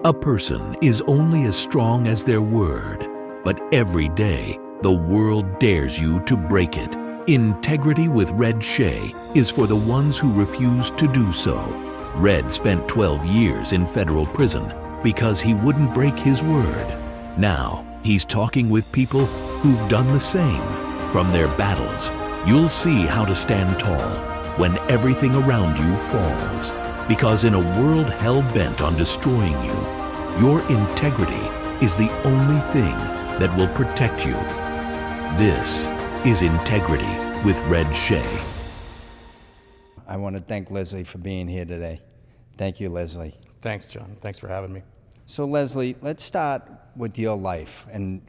A person is only as strong as their word, but every day, the world dares you to break it. Integrity with Red Shea is for the ones who refuse to do so. Red spent 12 years in federal prison because he wouldn't break his word. Now, he's talking with people who've done the same. From their battles, you'll see how to stand tall when everything around you falls. Because in a world hell-bent on destroying you, your integrity is the only thing that will protect you. This is Integrity with Red Shea. I want to thank Leslie for being here today. Thank you, Leslie. Thanks, John. Thanks for having me. So, Leslie, let's start with your life and,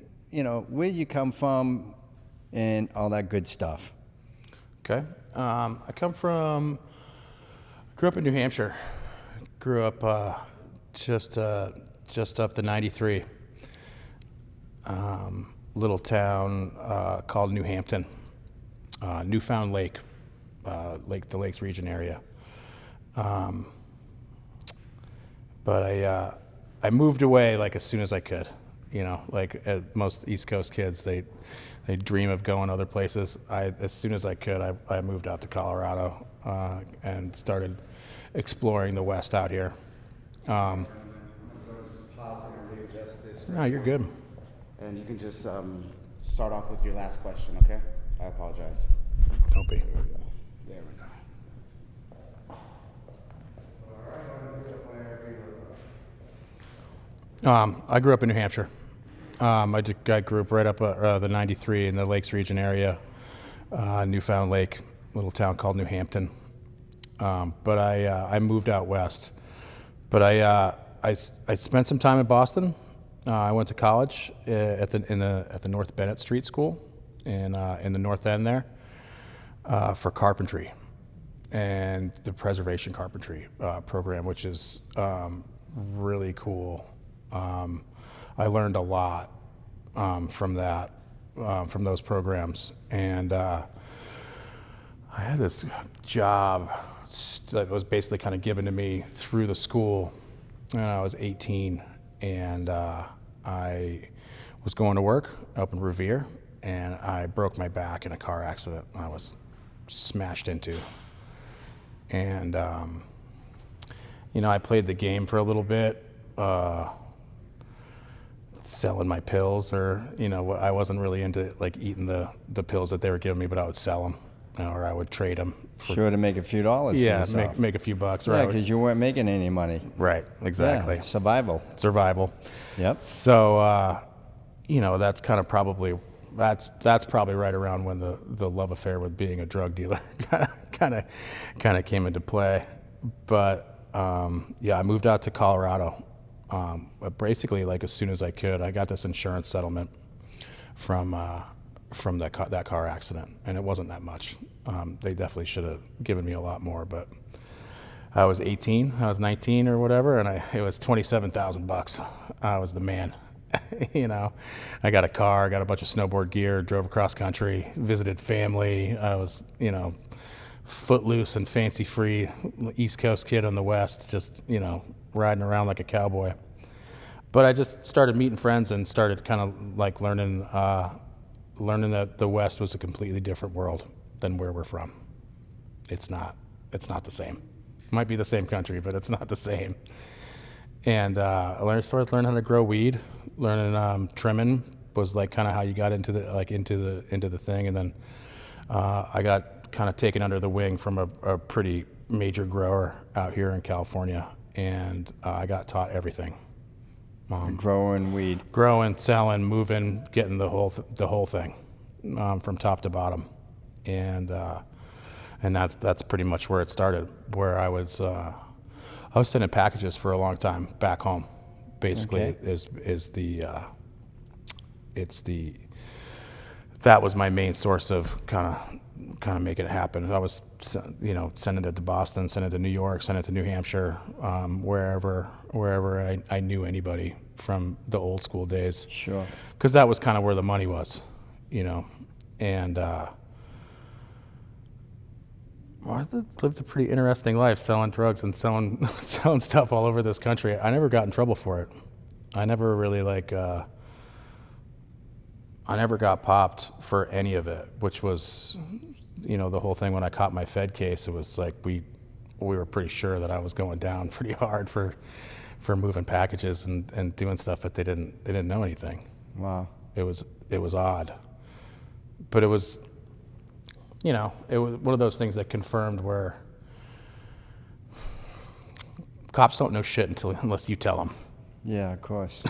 where you come from and all that good stuff. Okay. I grew up in New Hampshire. Grew up just up the 93. Little town called New Hampton, Newfound Lake, the Lakes region area. But I moved away like as soon as I could. Most East Coast kids, they dream of going other places. As soon as I could, I moved out to Colorado and started exploring the West out here. I'm going to just pause and readjust this. No, you're good. And you can just start off with your last question, okay? I apologize. Don't be. There we go. There we go. All right, I grew up in New Hampshire. I grew up right up the 93 in the Lakes region area, Newfound Lake, little town called New Hampton. But I moved out west. But I spent some time in Boston. I went to college at the North Bennett Street School in the North End there for carpentry and the preservation carpentry program, which is really cool. I learned a lot from that, from those programs, and I had this job that was basically kind of given to me through the school when I was 18, and I was going to work up in Revere, and I broke my back in a car accident I was smashed into. And I played the game for a little bit, selling my pills, or I wasn't really into like eating the pills that they were giving me, but I would sell them, or I would trade them. Sure, to make a few dollars. Yeah, for yourself. make a few bucks. Yeah, because you weren't making any money. Right, exactly. Yeah, survival. Yep. So that's kind of probably that's probably right around when the love affair with being a drug dealer kind of came into play. But I moved out to Colorado. Basically, like as soon as I could. I got this insurance settlement from that car accident, and it wasn't that much. They definitely should have given me a lot more, but I was 18, I was 19 or whatever, and it was $27,000. I was the man. I got a car, got a bunch of snowboard gear, drove across country, visited family. I was, footloose and fancy free East Coast kid on the West, just, riding around like a cowboy. But I just started meeting friends and started kind of like learning that the West was a completely different world than where we're from. It's not the same. It might be the same country, but it's not the same. And I started learning how to grow weed. Learning trimming was like kind of how you got into the thing. And then I got kind of taken under the wing from a pretty major grower out here in California, and I got taught everything. Growing weed. Growing, selling, moving, getting the whole thing from top to bottom, and that's pretty much where it started. Where I was sending packages for a long time back home. Basically, okay. That was my main source of kind of making it happen. I was sending it to Boston, sending it to New York, sending it to New Hampshire, wherever I knew anybody from the old school days. Sure. Because that was kind of where the money was, and Well, I lived a pretty interesting life, selling drugs and selling selling stuff all over this country. I never got in trouble for it. I never really I never got popped for any of it, which was, the whole thing when I caught my Fed case. It was like we were pretty sure that I was going down pretty hard for moving packages and doing stuff, but they didn't know anything. Wow. It was odd, but it was. It was one of those things that confirmed where cops don't know shit unless you tell them. Yeah, of course.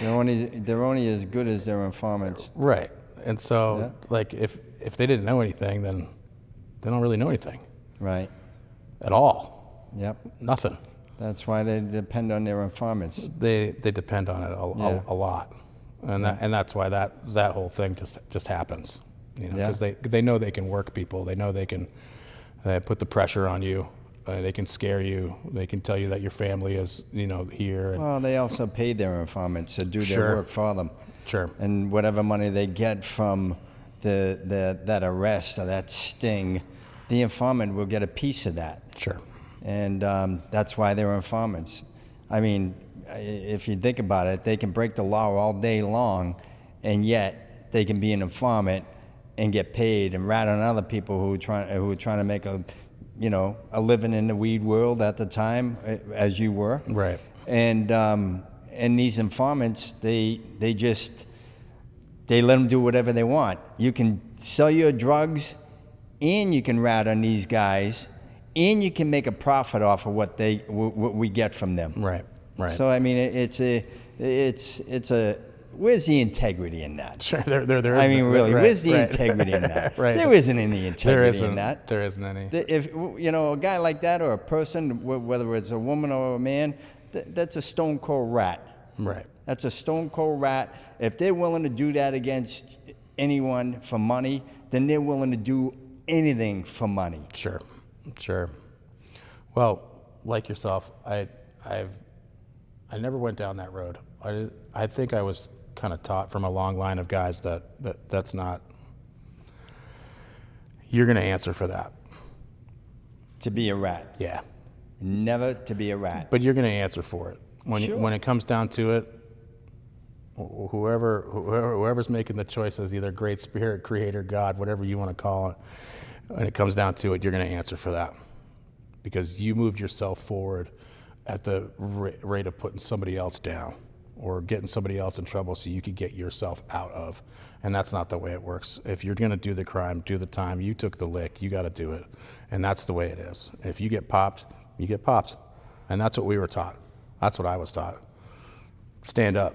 They're only as good as their informants. Right. And so, if they didn't know anything, then they don't really know anything. Right. At all. Yep. Nothing. That's why they depend on their informants. They depend on it a lot, and that's why that whole thing just happens. Because they know they can work people. They know they can put the pressure on you. They can scare you. They can tell you that your family is, here. Well, they also pay their informants to do their work for them. Sure. And whatever money they get from that arrest or that sting, the informant will get a piece of that. Sure. And that's why they're informants. I mean, if you think about it, they can break the law all day long, and yet they can be an informant and get paid and rat on other people who are trying to make a living in the weed world at the time, as you were. Right. And these informants, they let them do whatever they want. You can sell your drugs, and you can rat on these guys, and you can make a profit off of what we get from them. Right. Right. So I mean, it's a. Where's the integrity in that? Sure, there is. I mean, really, right, where's the right. integrity in that? Right. There isn't any integrity in that. There isn't any. If a guy like that, or a person, whether it's a woman or a man, that's a stone cold rat. Right. That's a stone cold rat. If they're willing to do that against anyone for money, then they're willing to do anything for money. Sure. Well, like yourself, I never went down that road. I think I was kind of taught from a long line of guys that's not, you're going to answer for that. To be a rat. Yeah. Never to be a rat. But you're going to answer for it. When it comes down to it, whoever's making the choices, either great spirit, creator, God, whatever you want to call it, when it comes down to it, you're going to answer for that. Because you moved yourself forward at the rate of putting somebody else down, or getting somebody else in trouble so you could get yourself out of. And that's not the way it works. If you're going to do the crime, do the time, you took the lick, you got to do it. And that's the way it is. If you get popped, you get popped. And that's what we were taught. That's what I was taught. Stand up.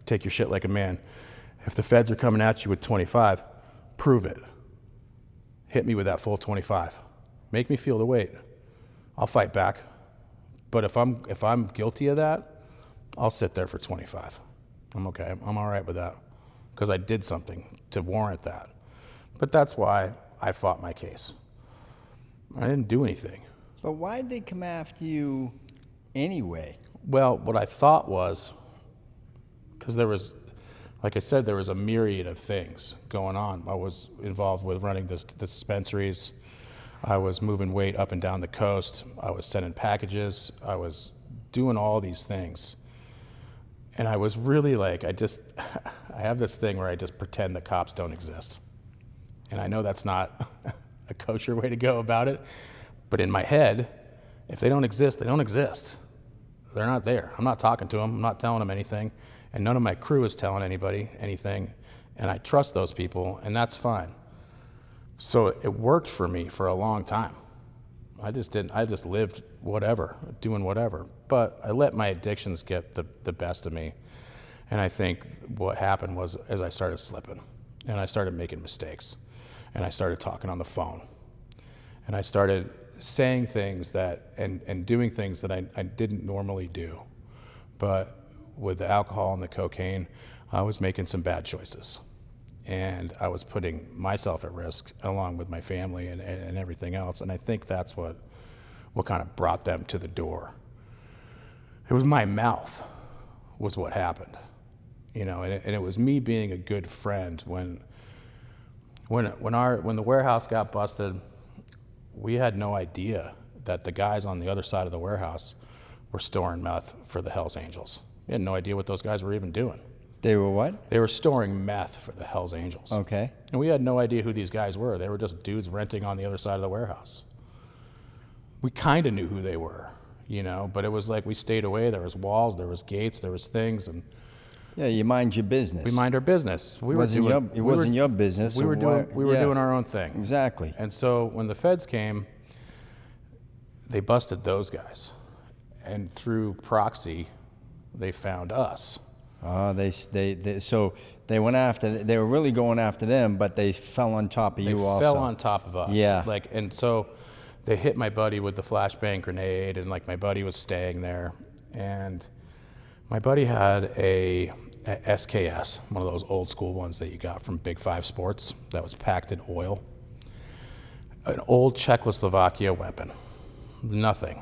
Take your shit like a man. If the feds are coming at you with 25, prove it. Hit me with that full 25. Make me feel the weight. I'll fight back. But if I'm guilty of that, I'll sit there for 25. I'm okay. I'm all right with that, because I did something to warrant that. But that's why I fought my case. I didn't do anything. But why'd they come after you anyway? Well, what I thought was, because there was, like I said, there was a myriad of things going on. I was involved with running the dispensaries. I was moving weight up and down the coast. I was sending packages. I was doing all these things. And I was really I have this thing where I just pretend that cops don't exist. And I know that's not a kosher way to go about it, but in my head, if they don't exist, they don't exist. They're not there. I'm not talking to them. I'm not telling them anything. And none of my crew is telling anybody anything. And I trust those people, and that's fine. So it worked for me for a long time. I just lived doing whatever. But I let my addictions get the best of me. And I think what happened was, as I started slipping, and I started making mistakes, and I started talking on the phone, and I started saying things and doing things that I didn't normally do. But with the alcohol and the cocaine, I was making some bad choices. And I was putting myself at risk along with my family and everything else. And I think that's what kind of brought them to the door. It was my mouth was what happened, and it was me being a good friend when the warehouse got busted. we had no idea that the guys on the other side of the warehouse were storing meth for the Hells Angels. We had no idea what those guys were even doing. They were what? They were storing meth for the Hells Angels. Okay. And we had no idea who these guys were. They were just dudes renting on the other side of the warehouse. We kind of knew who they were, you know, but it was like we stayed away. There was walls, there was gates, there was things, and Yeah, you mind your business. we mind our business. It wasn't your business. We so were doing our own thing. Exactly. And so when the feds came, they busted those guys, and through proxy, they found us. So they went after. They were really going after them, but they fell on top of you also. They fell on top of us. Yeah. And so they hit my buddy with the flashbang grenade, and like my buddy was staying there, and my buddy had a SKS, one of those old school ones that you got from Big Five Sports that was packed in oil. An old Czechoslovakia weapon, nothing.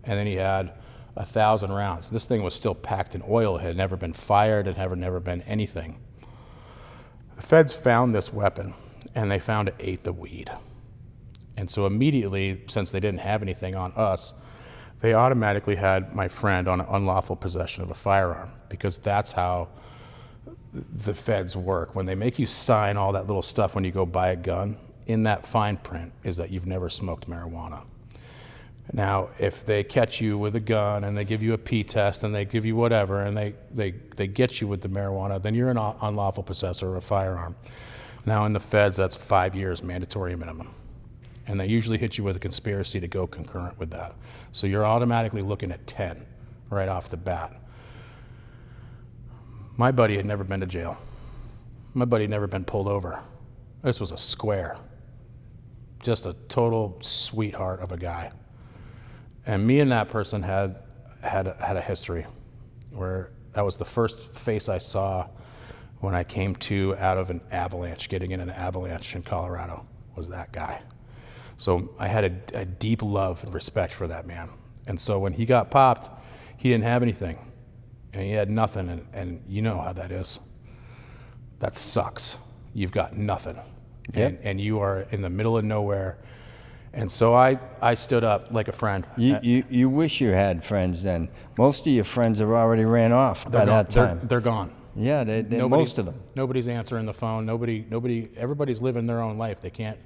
And then he had 1,000 rounds. This thing was still packed in oil. It had never been fired. It had never been anything. The feds found this weapon, and they found an eighth of weed. And so immediately, since they didn't have anything on us, they automatically had my friend on unlawful possession of a firearm, because that's how the feds work. When they make you sign all that little stuff when you go buy a gun, in that fine print is that you've never smoked marijuana. Now, if they catch you with a gun and they give you a P test and they give you whatever and they get you with the marijuana, then you're an unlawful possessor of a firearm. Now in the feds, that's 5 years mandatory minimum. And they usually hit you with a conspiracy to go concurrent with that. So you're automatically looking at 10 right off the bat. My buddy had never been to jail. My buddy had never been pulled over. This was a square. Just a total sweetheart of a guy. And me and that person had a history where that was the first face I saw when I came to out of an avalanche, getting in an avalanche in Colorado, was that guy. So I had a deep love and respect for that man. And so when he got popped, he didn't have anything. And he had nothing, and you know how that is. That sucks. You've got nothing. Yep. And you are in the middle of nowhere. And so I stood up like a friend. You wish you had friends then. Most of your friends have already ran off by that time. They're gone. Yeah, most of them. Nobody's answering the phone. Nobody. Everybody's living their own life. They can't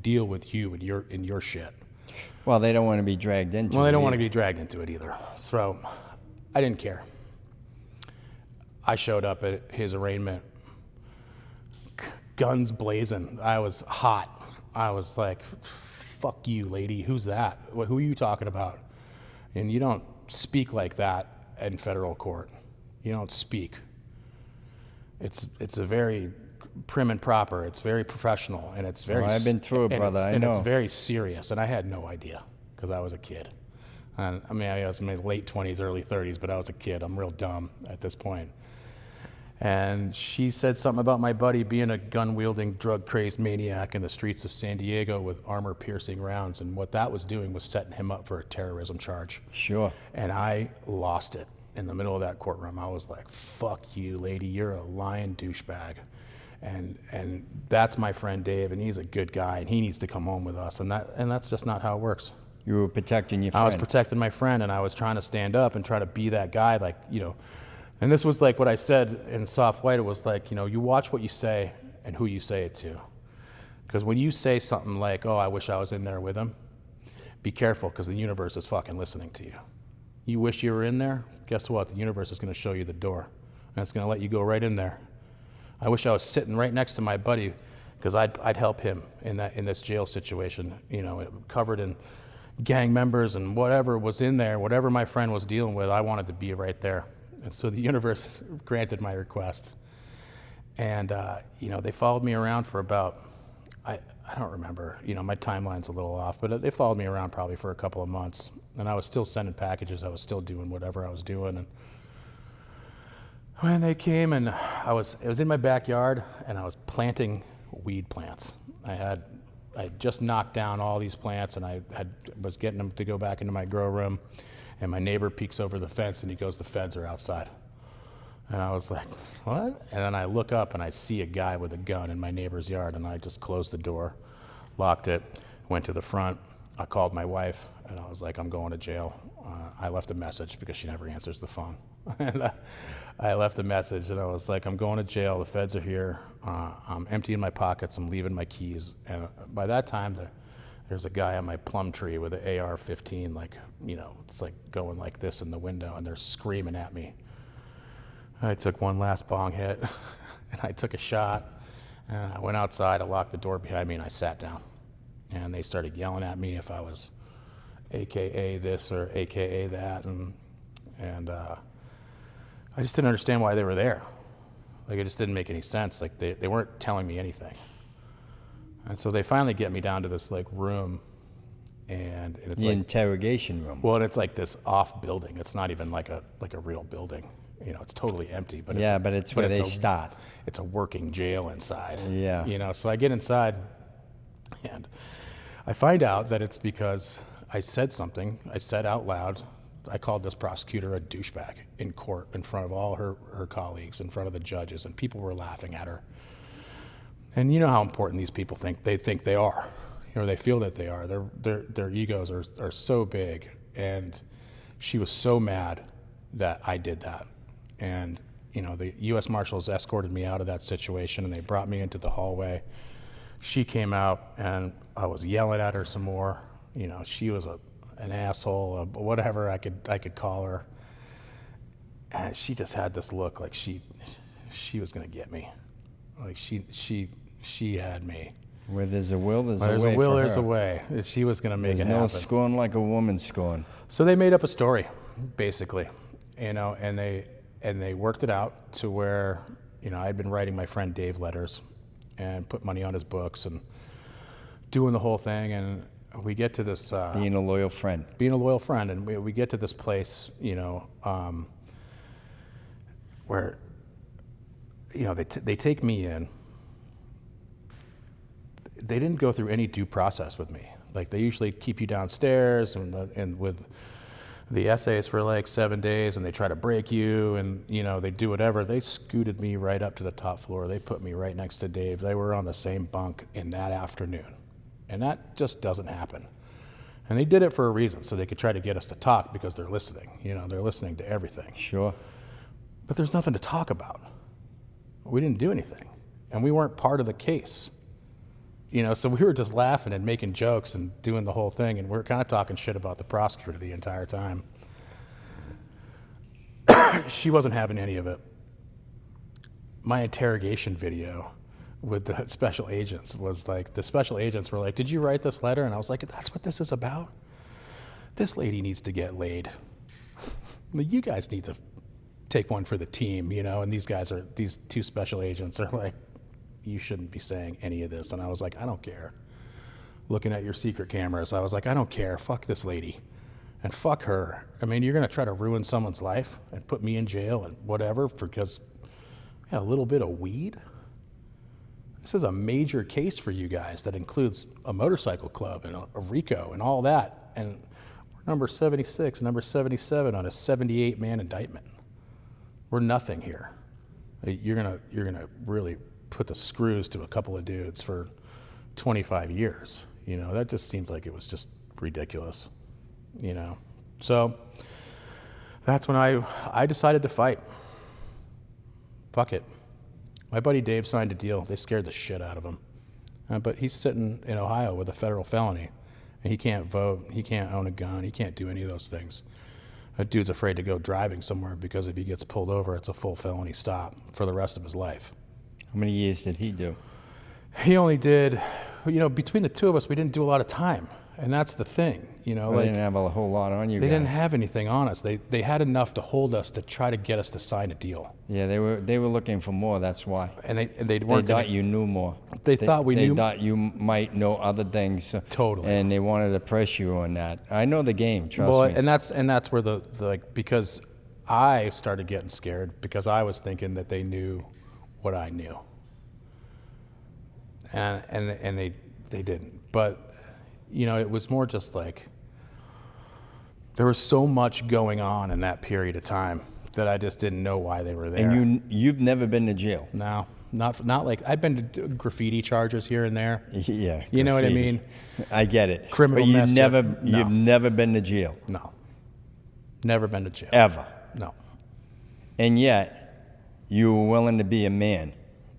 deal with you and your shit. Well, they don't want to be dragged into it. Well, they don't want to be dragged into it either. So I didn't care. I showed up at his arraignment, guns blazing. I was hot. I was like, fuck you, lady. Who's that? Who are you talking about? And you don't speak like that in federal court. You don't speak. It's a very prim and proper. It's very professional, and it's very. I've been through it, brother. I know. And it's very serious, and I had no idea because I was a kid. And I mean, I was in my late 20s, early 30s, but I was a kid. I'm real dumb at this point. And she said something about my buddy being a gun-wielding, drug-crazed maniac in the streets of San Diego with armor-piercing rounds, and what that was doing was setting him up for a terrorism charge. Sure. And I lost it in the middle of that courtroom. I was like, fuck you, lady, you're a lying douchebag. And that's my friend Dave, and he's a good guy, and he needs to come home with us, and that's just not how it works. You were protecting your friend. I was protecting my friend, and I was trying to stand up and try to be that guy, like, you know. And this was like what I said in Soft White. It was like, you know, you watch what you say and who you say it to. Because when you say something like, oh, I wish I was in there with him, be careful, because the universe is fucking listening to you. You wish you were in there? Guess what? The universe is going to show you the door, and it's going to let you go right in there. I wish I was sitting right next to my buddy, because I'd help him in this jail situation, you know, covered in gang members and whatever was in there, whatever my friend was dealing with, I wanted to be right there. And so the universe granted my request. And, you know, they followed me around for about, I don't remember, you know, my timeline's a little off, but they followed me around probably for a couple of months. And I was still sending packages. I was still doing whatever I was doing. And when they came, and it was in my backyard, and I was planting weed plants. I just knocked down all these plants, and I was getting them to go back into my grow room. And my neighbor peeks over the fence, and he goes, the feds are outside. And I was like, what? And then I look up, and I see a guy with a gun in my neighbor's yard, and I just closed the door, locked it, went to the front, I called my wife and I was like, I'm going to jail. I left a message because she never answers the phone. And I left a message and I was like, I'm going to jail. The feds are here. I'm emptying my pockets. I'm leaving my keys. And by that time, there's a guy on my plum tree with an AR-15, like, it's like going like this in the window, and they're screaming at me. I took one last bong hit, and I took a shot, and I went outside, I locked the door behind me, and I sat down. And they started yelling at me if I was AKA this or AKA that, and I just didn't understand why they were there. Like, it just didn't make any sense. Like, they weren't telling me anything. And so they finally get me down to this like room, and it's The like interrogation room. well, and it's like this off building. It's not even like a real building. It's totally empty. But it's where they start. It's a working jail inside. Yeah. So I get inside, and I find out that it's because I said something. I said out loud. I called this prosecutor a douchebag in court in front of all her colleagues, in front of the judges, and people were laughing at her. And you know how important these people think they are, they feel that they are. Their egos are so big, and she was so mad that I did that. And the U.S. Marshals escorted me out of that situation, and they brought me into the hallway. She came out, and I was yelling at her some more. She was an asshole, whatever I could call her. And she just had this look like she was gonna get me, like she had me. Where there's a will, there's There's a way. a will, for there's her. a way. She was going to make There's it no happen. scorn like a woman scorn. So they made up a story, basically, and they worked it out to where, I'd been writing my friend Dave letters and put money on his books and doing the whole thing. And we get to this Being a loyal friend. And we get to this place, where, they take me in. They didn't go through any due process with me. Like, they usually keep you downstairs and with the essays for like 7 days, and they try to break you, and they do whatever. They scooted me right up to the top floor. They put me right next to Dave. They were on the same bunk in that afternoon, and that just doesn't happen. And they did it for a reason, so they could try to get us to talk, because they're listening. They're listening to everything. Sure. But there's nothing to talk about. We didn't do anything, and we weren't part of the case. So we were just laughing and making jokes and doing the whole thing, and we were kind of talking shit about the prosecutor the entire time. She wasn't having any of it. My interrogation video with the special agents was like, the special agents were like, "Did you write this letter?" And I was like, "That's what this is about. This lady needs to get laid. You guys need to take one for the team, And these two special agents are like, "You shouldn't be saying any of this." And I was like, "I don't care." Looking at your secret cameras, I was like, "I don't care. Fuck this lady. And fuck her. I mean, you're going to try to ruin someone's life and put me in jail and whatever because I had a little bit of weed? This is a major case for you guys that includes a motorcycle club and a RICO and all that. And we're number 76, number 77 on a 78-man indictment. We're nothing here. You're gonna really put the screws to a couple of dudes for 25 years. That just seems like it was just ridiculous. So that's when I decided to fight. Fuck it. My buddy Dave signed a deal. They scared the shit out of him. But he's sitting in Ohio with a federal felony, and he can't vote, he can't own a gun, he can't do any of those things. That dude's afraid to go driving somewhere because if he gets pulled over, it's a full felony stop for the rest of his life. How many years did he do? He only did, between the two of us, we didn't do a lot of time. And that's the thing, They didn't have a whole lot on you They guys. didn't have anything on us. They had enough to hold us to try to get us to sign a deal. Yeah, they were looking for more, that's why. And they They weren't thought you knew more. They thought we knew. They thought you might know other things. Totally. And they wanted to press you on that. I know the game, trust me. And that's where because I started getting scared because I was thinking that they knew what I knew. And they didn't. But it was more just like there was so much going on in that period of time that I just didn't know why they were there. And you've never been to jail? No, not like I've been to graffiti charges here and there. Yeah. You know what I graffiti. mean? I get it. Criminal but mischief. you've never been to jail. No. Never been to jail. Ever. No. And yet, you were willing to be a man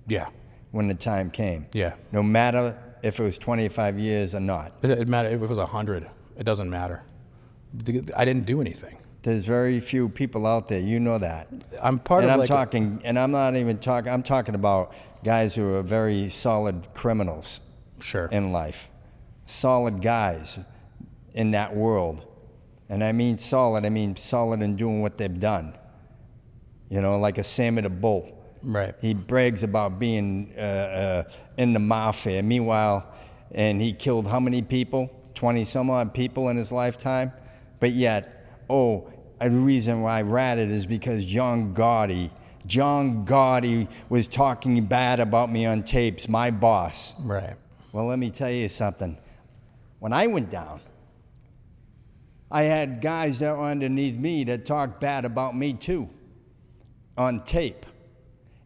Yeah. when the time came. Yeah. No matter if it was 25 years or not. It matter if it was 100. It doesn't matter. I didn't do anything. There's very few people out there, you know that. I'm part And of I'm like talking, and I'm not even talking, I'm talking about guys who are very solid criminals sure. in life. Solid guys in that world. And I mean solid in doing what they've done. You know, like a Sammy the Bull. Right. He brags about being in the mafia. Meanwhile, and he killed how many people? 20 some odd people in his lifetime. But yet, the reason why I ratted is because John Gotti was talking bad about me on tapes, my boss. Right. Well, let me tell you something. When I went down, I had guys that were underneath me that talked bad about me too, on tape.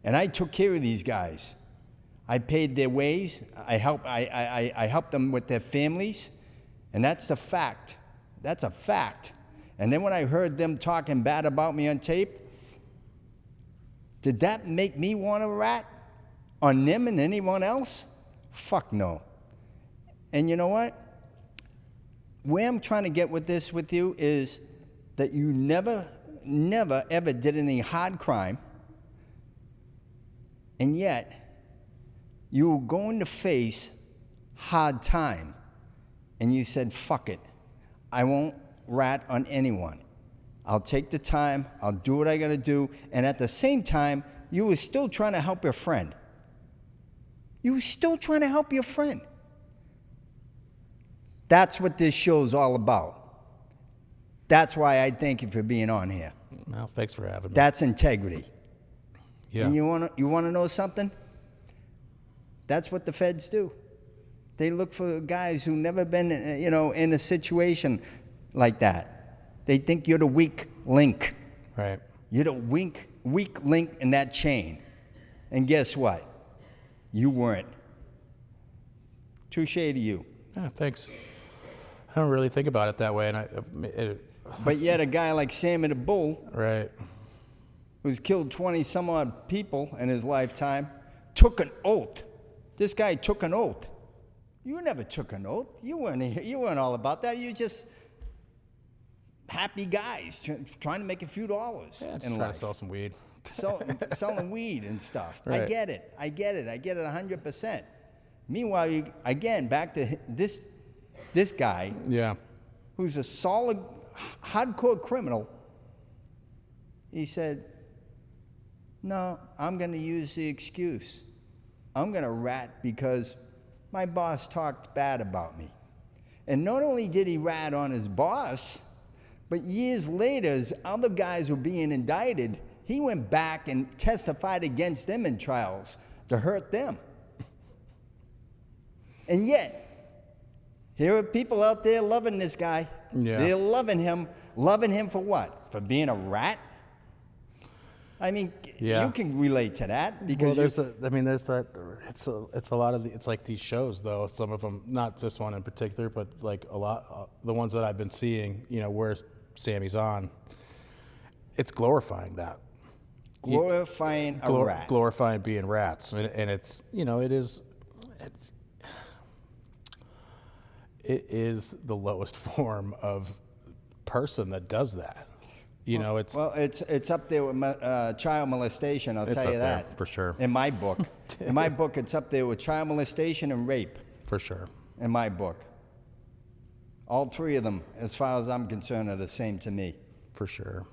And I took care of these guys. I paid their ways. I helped them with their families. And that's a fact. That's a fact. And then when I heard them talking bad about me on tape, did that make me want to rat on them and anyone else? Fuck no. And you know what? Where I'm trying to get with this with you is that you never, ever did any hard crime, and yet you were going to face hard time, and you said, fuck it, I won't rat on anyone. I'll take the time, I'll do what I gotta do, and at the same time, you were still trying to help your friend. You were still trying to help your friend. That's what this show's all about. That's why I thank you for being on here. Well, thanks for having me. That's integrity. Yeah. And you wanna know something? That's what the feds do. They look for guys who never been, in a situation like that. They think you're the weak link. Right. You're the weak link in that chain. And guess what? You weren't. Touche to you. Yeah, thanks. I don't really think about it that way, and But yet a guy like Sammy the Bull, right, who's killed 20 some odd people in his lifetime, took an oath. This guy took an oath. You never took an oath. You weren't all about that. You just happy guys trying to make a few dollars yeah, just in trying life. to sell some weed. Selling weed and stuff. Right. I get it 100%. Meanwhile, again, back to this guy, Yeah. who's a solid, hardcore criminal. He said, no, I'm going to use the excuse. I'm going to rat because my boss talked bad about me. And not only did he rat on his boss, but years later, as other guys were being indicted, he went back and testified against them in trials to hurt them. And yet, here are people out there loving this guy. Yeah. They're loving him. Loving him for what? For being a rat? I mean, Yeah. you can relate to that because it's a lot of it's like these shows though. Some of them, not this one in particular, but like a lot, the ones that I've been seeing, where Sammy's on, it's glorifying that. glorifying a rat. Glorifying being rats, and it's it is the lowest form of person that does that. It's up there with child molestation. I'll tell you that there, for sure. In my book, it's up there with child molestation and rape. For sure. In my book, all three of them, as far as I'm concerned, are the same to me. For sure.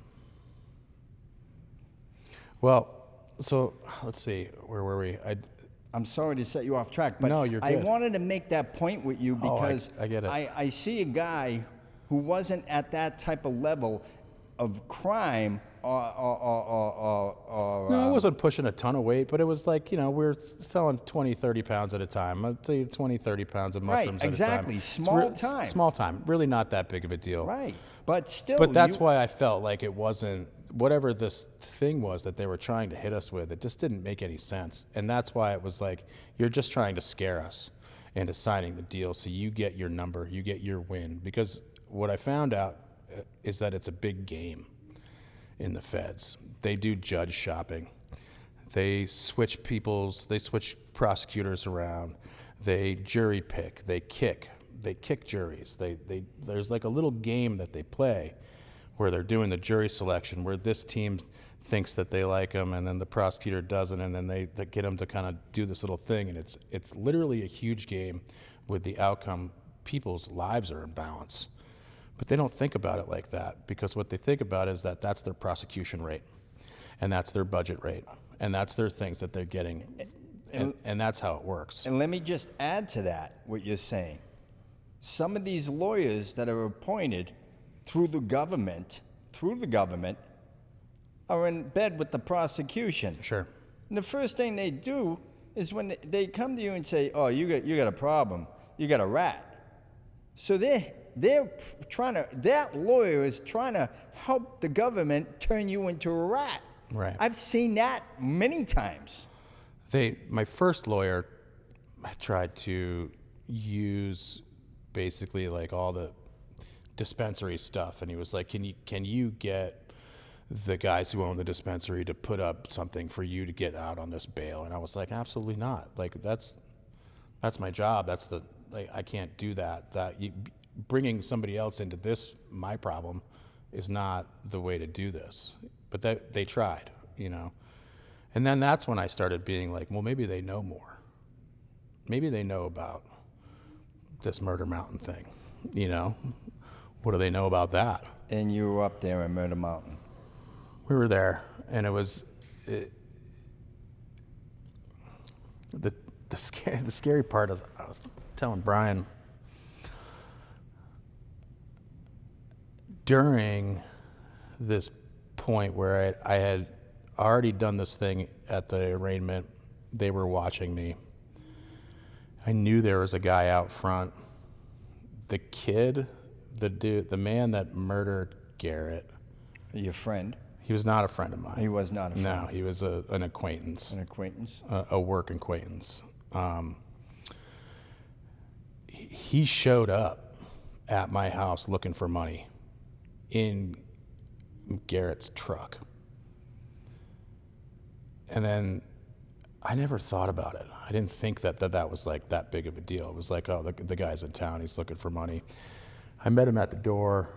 Well, so let's see, where were we? I'm sorry to set you off track, but No, you're I good. wanted to make that point with you because I get it. I see a guy who wasn't at that type of level of crime No, I wasn't pushing a ton of weight, but it was like, we were selling 20, 30 pounds at a time. I'd say 20, 30 pounds of mushrooms exactly. at a time. Small time. Small time. Really not that big of a deal. right, but still. But that's why I felt like it wasn't whatever this thing was that they were trying to hit us with, it just didn't make any sense. And that's why it was like, you're just trying to scare us into signing the deal so you get your number, you get your win. Because what I found out is that it's a big game in the feds. They do judge shopping. They switch prosecutors around. They jury pick. They kick juries. There's like a little game that they play where they're doing the jury selection, where this team thinks that they like them, and then the prosecutor doesn't, and then they get them to kind of do this little thing, and it's literally a huge game with the outcome. People's lives are in balance, but they don't think about it like that, because what they think about is that that's their prosecution rate, and that's their budget rate, and that's their things that they're getting, and that's how it works. And let me just add to that what you're saying. Some of these lawyers that are appointed through the government are in bed with the prosecution. Sure. And the first thing they do is when they come to you and say, "Oh, you got a problem. You got a rat." So they're trying to, that lawyer is trying to help the government turn you into a rat. Right. I've seen that many times. My first lawyer tried to use basically like all the dispensary stuff, and he was like, can you get the guys who own the dispensary to put up something for you to get out on this bail? And I was like, absolutely not. Like, that's my job. I can't do that. Bringing somebody else into this, my problem, is not the way to do this. But they tried, And then that's when I started being like, well, maybe they know more. Maybe they know about this Murder Mountain thing, What do they know about that? And you were up there in Murder Mountain. We were there, and the scary part is, I was telling Brian, during this point where I had already done this thing at the arraignment, they were watching me. I knew there was a guy out front. The kid, the man that murdered Garrett. Your friend? He was not a friend of mine. He was not a friend? No, he was an acquaintance. An acquaintance? A work acquaintance. He showed up at my house looking for money in Garrett's truck. And then I never thought about it. I didn't think that was like that big of a deal. It was like, oh, the guy's in town, he's looking for money. I met him at the door,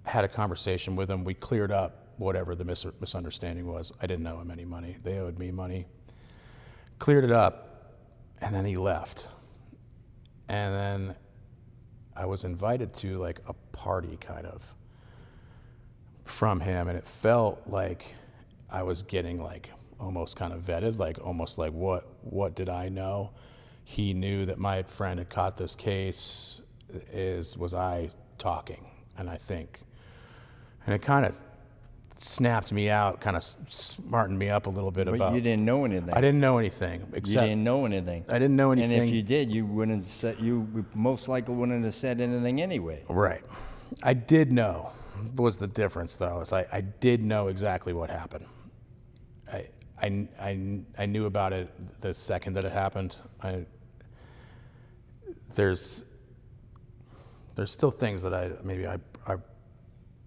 had a conversation with him. We cleared up whatever the misunderstanding was. I didn't owe him any money. They owed me money. Cleared it up, and then he left. And then I was invited to like a party kind of from him, and it felt like I was getting like almost kind of vetted, like almost like what did I know? He knew that my friend had caught this case. Was I talking? And I think, and it kind of snapped me out, kind of smartened me up a little bit. But you didn't know anything. I didn't know anything. Except you didn't know anything. I didn't know anything. And if you did, you most likely wouldn't have said anything anyway. Right. I did know. Was the difference though? Is I did know exactly what happened. I knew about it the second that it happened. There's still things that I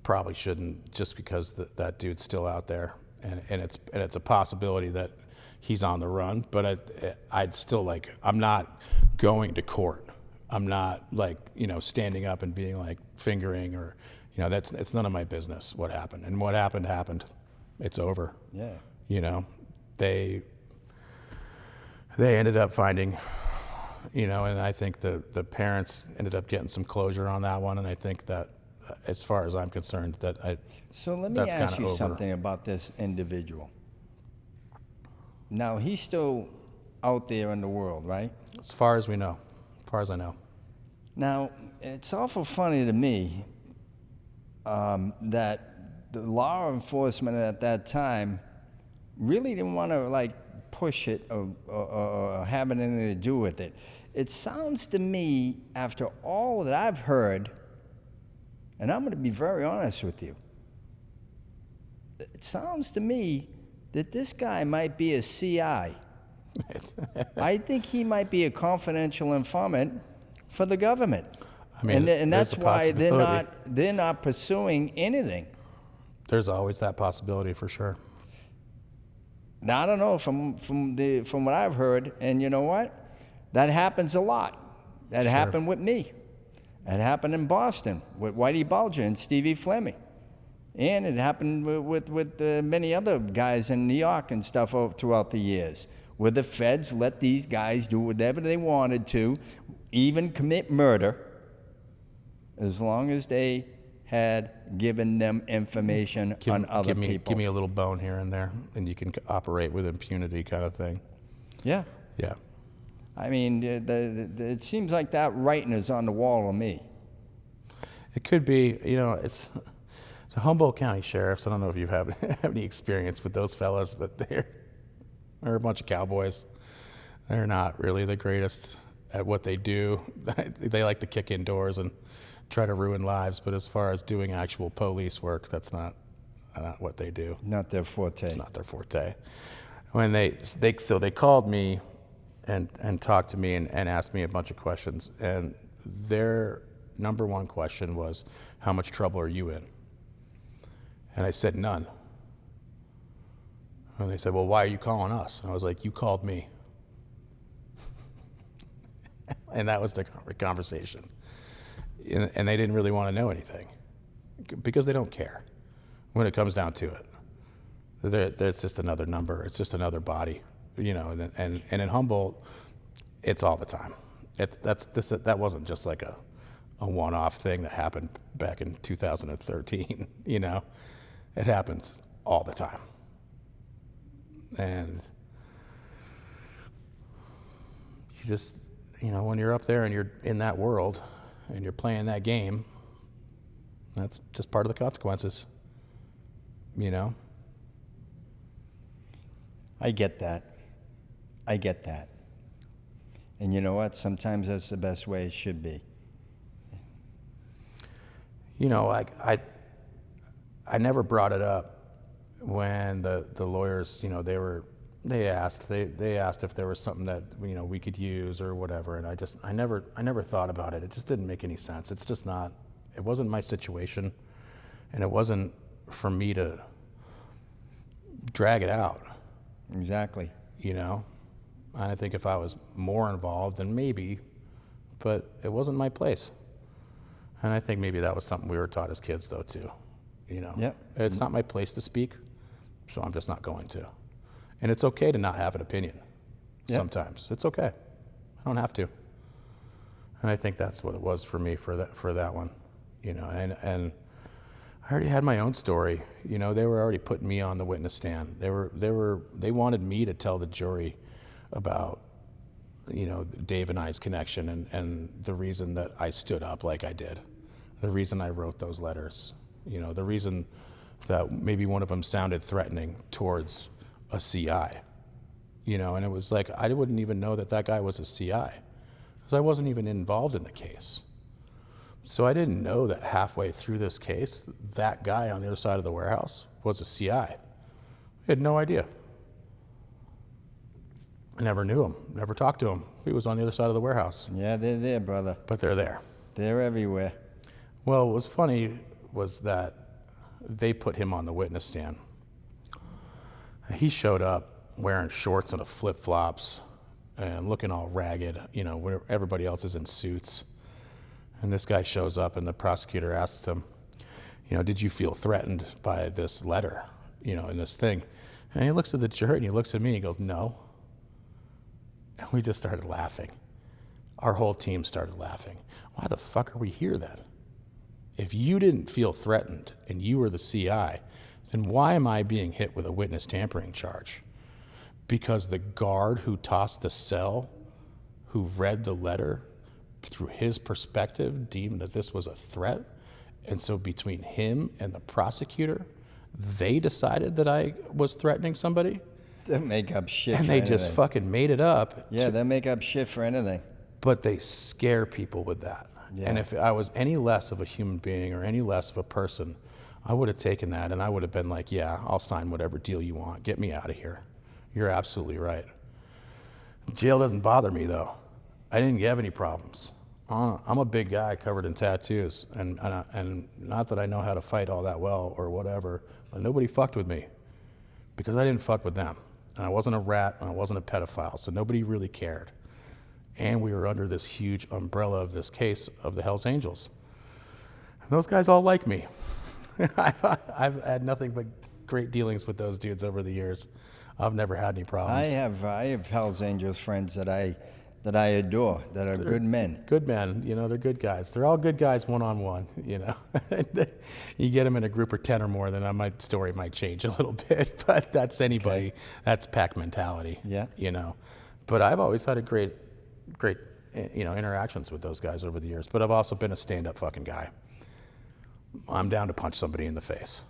probably shouldn't, just because that dude's still out there, and it's a possibility that he's on the run. But I'd still like, I'm not going to court. I'm not like standing up and being like fingering or it's none of my business what happened, and what happened. It's over. Yeah. They ended up finding, and I think the parents ended up getting some closure on that one, and I think that, as far as I'm concerned, So let me ask you something about this individual. Now, he's still out there in the world, right? As far as we know, as far as I know. Now, it's awful funny to me that the law enforcement at that time really didn't want to push it or have anything to do with it. It sounds to me, after all that I've heard, and I'm going to be very honest with you, it sounds to me that this guy might be a CI. I think he might be a confidential informant for the government. I mean, and that's there's a why possibility. they're not pursuing anything. There's always that possibility for sure. Now, I don't know from what I've heard, and you know what? That happens a lot. That happened with me. It happened in Boston with Whitey Bulger and Stevie Fleming. And it happened with many other guys in New York and stuff throughout the years, where the feds let these guys do whatever they wanted to, even commit murder, as long as they had given them information on other people. Give me a little bone here and there, and you can operate with impunity kind of thing. Yeah. Yeah. I mean, it seems like that writing is on the wall of me. It could be, it's the Humboldt County sheriffs. I don't know if you have any experience with those fellas, but they're a bunch of cowboys. They're not really the greatest at what they do. They like to kick indoors and try to ruin lives, but as far as doing actual police work, that's not what they do. Not their forte. It's not their forte. When they called me and talked to me and asked me a bunch of questions, and their number one question was, how much trouble are you in? And I said, none. And they said, well, why are you calling us? And I was like, you called me. And that was the conversation. And they didn't really want to know anything because they don't care when it comes down to it. It's just another number. It's just another body, and in Humboldt, it's all the time. That wasn't just like a one-off thing that happened back in 2013, It happens all the time. And you just, when you're up there and you're in that world and you're playing that game, that's just part of the consequences, I get that. And you know what? Sometimes that's the best way it should be. I never brought it up when the lawyers, they asked if there was something that we could use or whatever, and I never thought about it. It just didn't make any sense. It's just not. It wasn't my situation, and it wasn't for me to drag it out. Exactly. And I think if I was more involved, then maybe, but it wasn't my place. And I think maybe that was something we were taught as kids, though, too. Yep. It's not my place to speak, so I'm just not going to. And it's okay to not have an opinion. Yep. Sometimes it's okay. I don't have to. And I think that's what it was for me for that one. And I already had my own story. They were already putting me on the witness stand. They wanted me to tell the jury about Dave and I's connection and the reason that I stood up like I did, the reason I wrote those letters, the reason that maybe one of them sounded threatening towards a CI, and it was like I wouldn't even know that guy was a CI because I wasn't even involved in the case. So I didn't know that halfway through this case, that guy on the other side of the warehouse was a CI. I had no idea. I never knew him, never talked to him. He was on the other side of the warehouse. Yeah, they're there, brother. But they're there. They're everywhere. Well, what was funny was that they put him on the witness stand. He showed up wearing shorts and flip-flops and looking all ragged, where everybody else is in suits. And this guy shows up and the prosecutor asks him, did you feel threatened by this letter, in this thing? And he looks at the jury and he looks at me and he goes, no. And we just started laughing. Our whole team started laughing. Why the fuck are we here then? If you didn't feel threatened and you were the CI, then why am I being hit with a witness tampering charge? Because the guard who tossed the cell, who read the letter through his perspective, deemed that this was a threat. And so between him and the prosecutor, they decided that I was threatening somebody. They make up shit and for they anything. just fucking made it up. Yeah, they make up shit for anything. But they scare people with that. Yeah. And if I was any less of a human being or any less of a person, I would have taken that and I would have been like, yeah, I'll sign whatever deal you want. Get me out of here. You're absolutely right. Jail doesn't bother me though. I didn't have any problems. I'm a big guy covered in tattoos, and not that I know how to fight all that well or whatever, but nobody fucked with me because I didn't fuck with them. And I wasn't a rat and I wasn't a pedophile, so nobody really cared. And we were under this huge umbrella of this case of the Hells Angels. And those guys all like me. I've had nothing but great dealings with those dudes over the years. I've never had any problems. I have Hells Angels friends that I adore, that are good men. Good men, you know, they're good guys. They're all good guys one-on-one, you know. You get them in a group of 10 or more, then my story might change a little bit, but that's anybody. Okay. That's pack mentality, yeah. You know. But I've always had a great, you know, interactions with those guys over the years. But I've also been a stand-up fucking guy. I'm down to punch somebody in the face.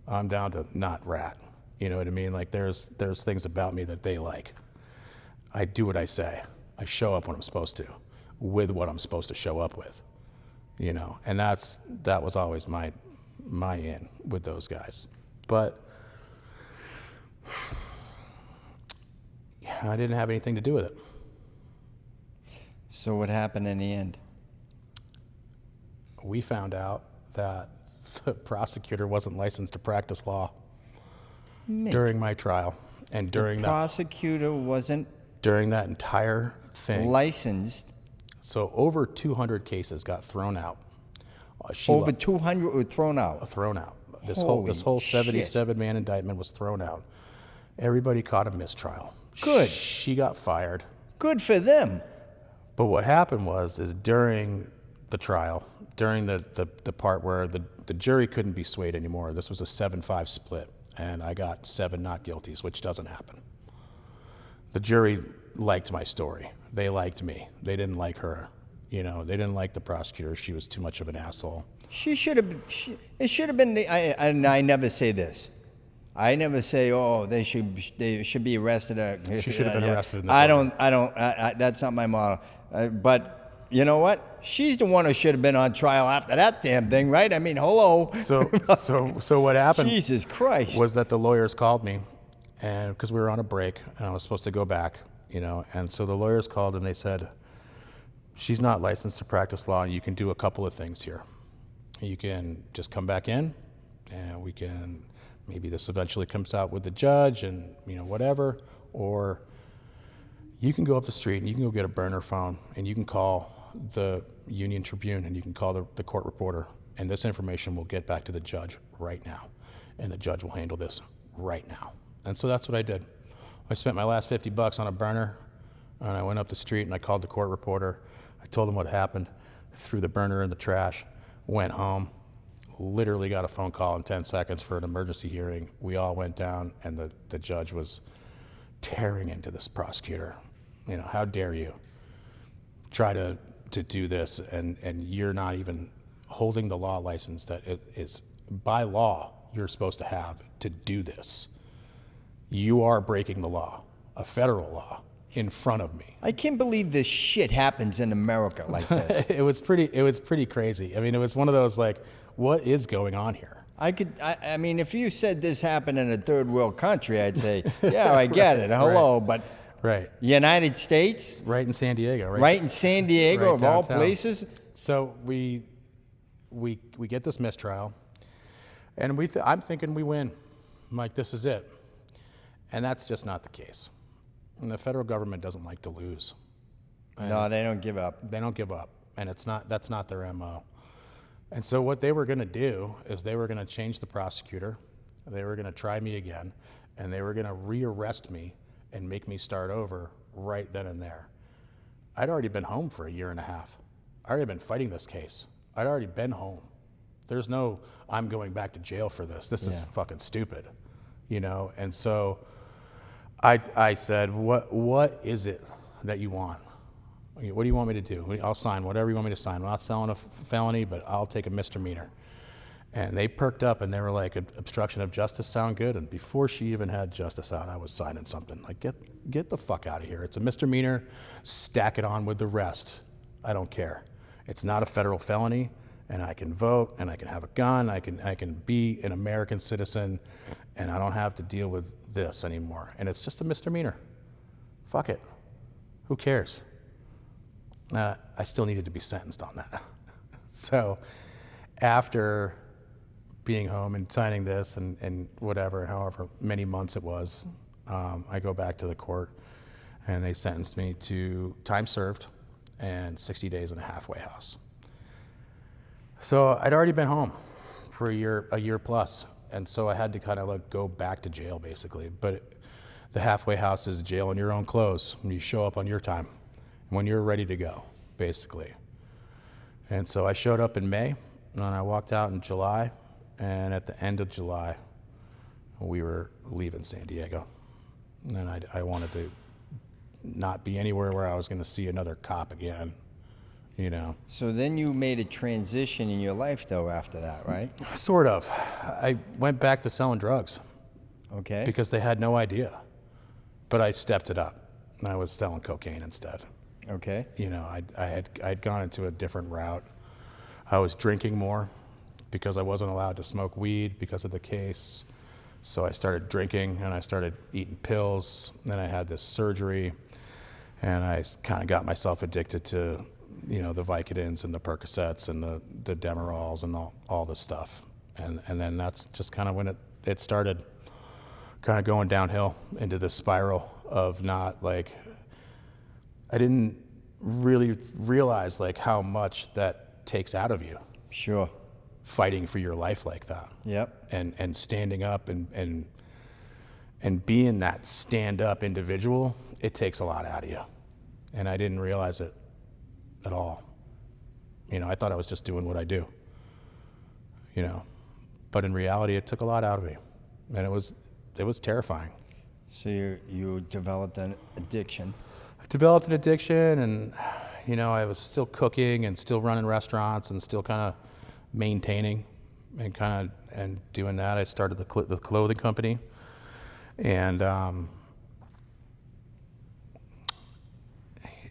I'm down to not rat. You know what I mean? Like there's things about me that they like. I do what I say. I show up when I'm supposed to, with what I'm supposed to show up with, you know, and that was always my in with those guys. But I didn't have anything to do with it. So what happened in the end? We found out that the prosecutor wasn't licensed to practice law during my trial, and during the prosecutor wasn't during that entire thing licensed. So over 200 cases got thrown out. Over 200 were thrown out. Thrown out. This whole 77-man indictment was thrown out. Everybody caught a mistrial. Good. She got fired. Good for them. But what happened is during the trial, during the part where the jury couldn't be swayed anymore, this was a 7-5 split, and I got 7 not guilties, which doesn't happen. The jury liked my story. They liked me. They didn't like her. You know, they didn't like the prosecutor. She was too much of an asshole. It should have been. I never say this. I never say, oh, they should be arrested. She should have been arrested. I don't. That's not my model. But you know what? She's the one who should have been on trial after that damn thing, right? I mean, hello. So what happened? Jesus Christ. Was that the lawyers called me, and because we were on a break, and I was supposed to go back, you know, and so the lawyers called and they said, she's not licensed to practice law, and you can do a couple of things here. You can just come back in, and we can, maybe this eventually comes out with the judge and, you know, whatever, or you can go up the street and you can go get a burner phone and you can call the Union Tribune and you can call the court reporter, and this information will get back to the judge right now, and the judge will handle this right now. And so that's what I did. I spent my last $50 on a burner, and I went up the street and I called the court reporter. I told him what happened, threw the burner in the trash, went home, literally got a phone call in 10 seconds for an emergency hearing. We all went down, and the judge was tearing into this prosecutor. You know, how dare you try to do this, and you're not even holding the law license that it is by law you're supposed to have to do this. You are breaking the law, a federal law, in front of me. I can't believe this shit happens in America like this. It was pretty crazy. I mean, it was one of those like, what is going on here? I mean, if you said this happened in a third world country, I'd say, yeah, I get it. Hello, right. But right. United States? Right in San Diego. Right in San Diego, of all places? So we get this mistrial, and I'm thinking we win. I'm like, this is it. And that's just not the case. And the federal government doesn't like to lose. And no, they don't give up. They don't give up, and that's not their MO. And so what they were going to do is they were going to change the prosecutor. They were going to try me again, and they were going to rearrest me and make me start over right then and there. I'd already been home for a year and a half. I'd already been fighting this case. I'd already been home. There's no, I'm going back to jail for this. This is fucking stupid, you know? And so I said, what is it that you want? What do you want me to do? I'll sign whatever you want me to sign. I'm not selling a felony, but I'll take a misdemeanor. And they perked up and they were like, obstruction of justice sound good? And before she even had justice out, I was signing something. Like, get the fuck out of here. It's a misdemeanor. Stack it on with the rest. I don't care. It's not a federal felony. and I can vote, and I can have a gun, I can be an American citizen, and I don't have to deal with this anymore. And it's just a misdemeanor. Fuck it. Who cares? I still needed to be sentenced on that. So after being home and signing this and whatever, however many months it was, I go back to the court, and they sentenced me to time served and 60 days in a halfway house. So I'd already been home for a year plus, and so I had to kind of like go back to jail basically. But the halfway house is jail in your own clothes, and you show up on your time when you're ready to go, basically. And so I showed up in May, and I walked out in July, and at the end of July, we were leaving San Diego. And I wanted to not be anywhere where I was going to see another cop again, you know. So then you made a transition in your life, though, after that, right? Sort of. I went back to selling drugs. Okay. Because they had no idea. But I stepped it up, and I was selling cocaine instead. Okay. You know, I'd gone into a different route. I was drinking more because I wasn't allowed to smoke weed because of the case. So I started drinking, and I started eating pills. Then I had this surgery, and I kind of got myself addicted to, you know, the Vicodins and the Percocets and the Demerols and all this stuff. And then that's just kind of when it started kind of going downhill into this spiral of not like, I didn't really realize like how much that takes out of you. Sure. Fighting for your life like that. Yep. And standing up and being that stand-up individual, it takes a lot out of you. And I didn't realize it at all. You know, I thought I was just doing what I do. You know, but in reality, it took a lot out of me, and it was terrifying. So you developed an addiction. I developed an addiction, and you know, I was still cooking and still running restaurants and still kind of maintaining and doing that. I started the clothing company, and